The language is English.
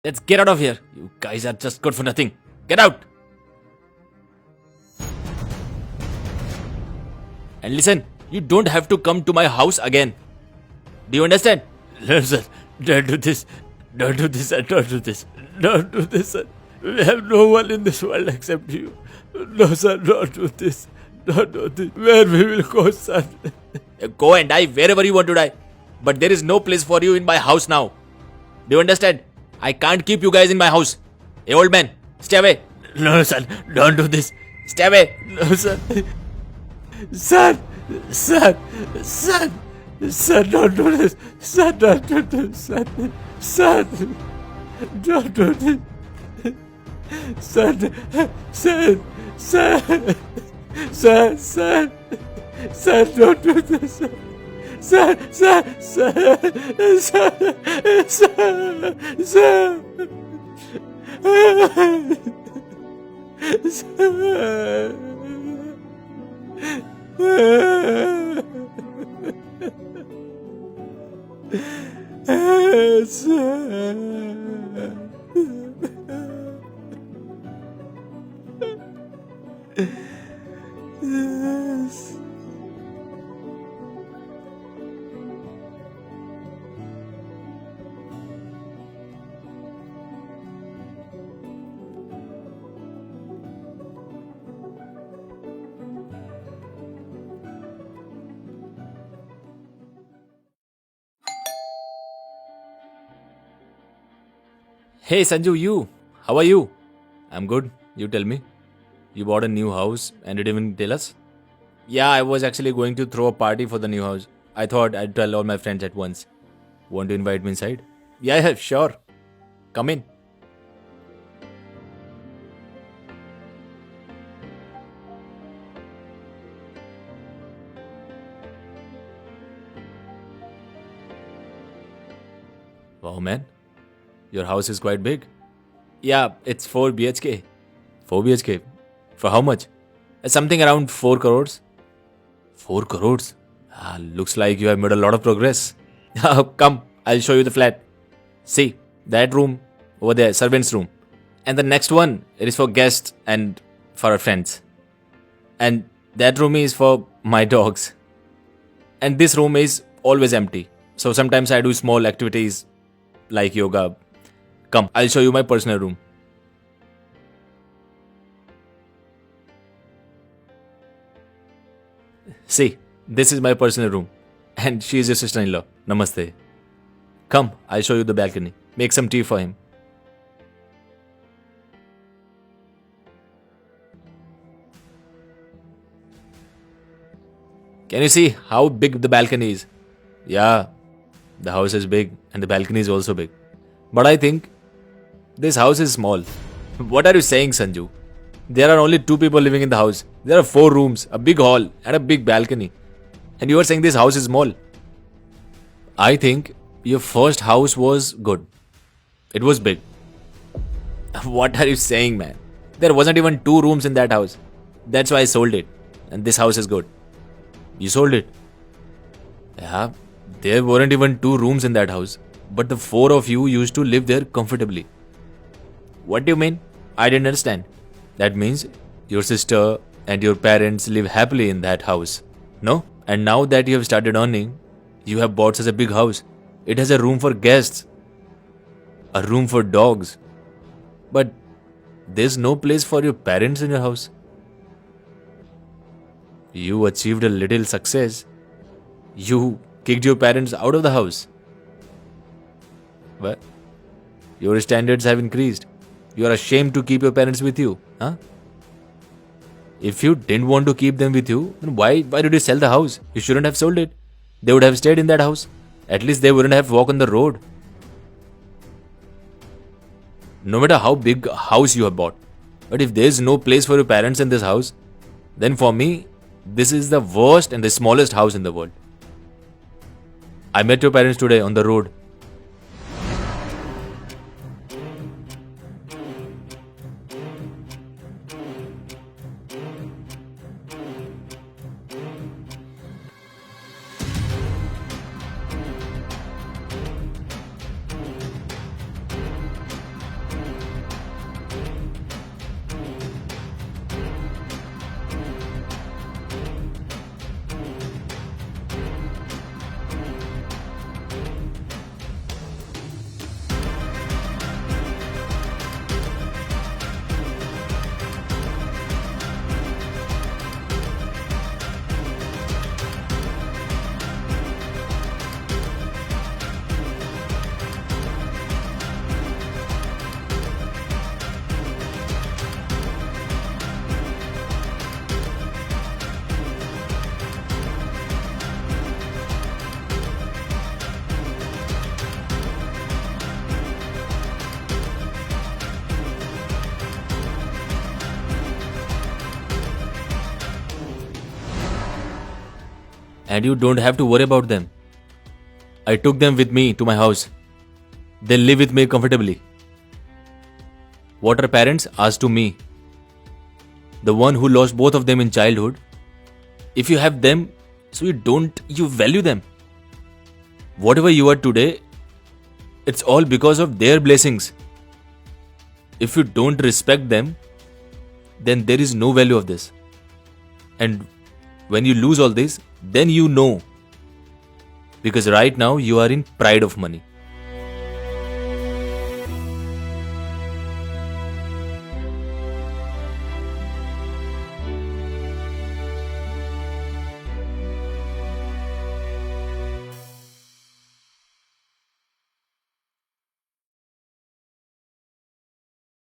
Let's get out of here. You guys are just good for nothing. Get out. And listen, you don't have to come to my house again. Do you understand? No, sir. Don't do this. Don't do this, sir. Don't do this. Don't do this, sir. We have no one in this world except you. No, sir. Don't do this. Don't do this. Where we will go, son? Go and die wherever you want to die. But there is no place for you in my house now. Do you understand? I can't keep you guys in my house. Hey, old man, stay away. No, son. Don't do this. Stay away. No, son. Son. Son. Son. Son, don't do this. Son, don't do this. Son. Son. Don't do this. Son. Son. Son. Son. Son. Son, don't do this. Son. Son. Son. Son. Son. Yes. Hey, Sanju, you. How are you? I'm good. You tell me. You bought a new house and didn't even tell us? Yeah, I was actually going to throw a party for the new house. I thought I'd tell all my friends at once. Want to invite me inside? Yeah, sure. Come in. Wow, man. Your house is quite big. Yeah, it's 4 BHK. 4 BHK? For how much? Something around 4 crores. 4 crores? Looks like you have made a lot of progress. Come, I'll show you the flat. See, that room over there, servant's room. And the next one, it is for guests and for our friends. And that room is for my dogs. And this room is always empty. So sometimes I do small activities like yoga. Come, I'll show you my personal room. See, this is my personal room. And she is your sister-in-law. Namaste. Come, I'll show you the balcony. Make some tea for him. Can you see how big the balcony is? Yeah, the house is big and the balcony is also big. But I think this house is small. What are you saying, Sanju? There are only 2 people living in the house. There are 4 rooms, a big hall, and a big balcony. And you are saying this house is small. I think your first house was good. It was big. What are you saying, man? There wasn't even 2 rooms in that house. That's why I sold it. And this house is good. You sold it? Yeah, there weren't even 2 rooms in that house. But the 4 of you used to live there comfortably. What do you mean? I didn't understand. That means your sister and your parents live happily in that house. No? And now that you have started earning, you have bought such a big house. It has a room for guests, a room for dogs. But there's no place for your parents in your house. You achieved a little success. You kicked your parents out of the house. What? Your standards have increased. You are ashamed to keep your parents with you, huh? If you didn't want to keep them with you, then why did you sell the house? You shouldn't have sold it. They would have stayed in that house. At least they wouldn't have walked on the road. No matter how big a house you have bought, but if there's no place for your parents in this house, then for me, this is the worst and the smallest house in the world. I met your parents today on the road. and you don't have to worry about them. I took them with me to my house. They live with me comfortably. What are parents? Ask to me. The one who lost both of them in childhood. If you have them, so you value them. Whatever you are today, it's all because of their blessings. If you don't respect them, then there is no value of this. And when you lose all this, then you know. Because right now you are in pride of money.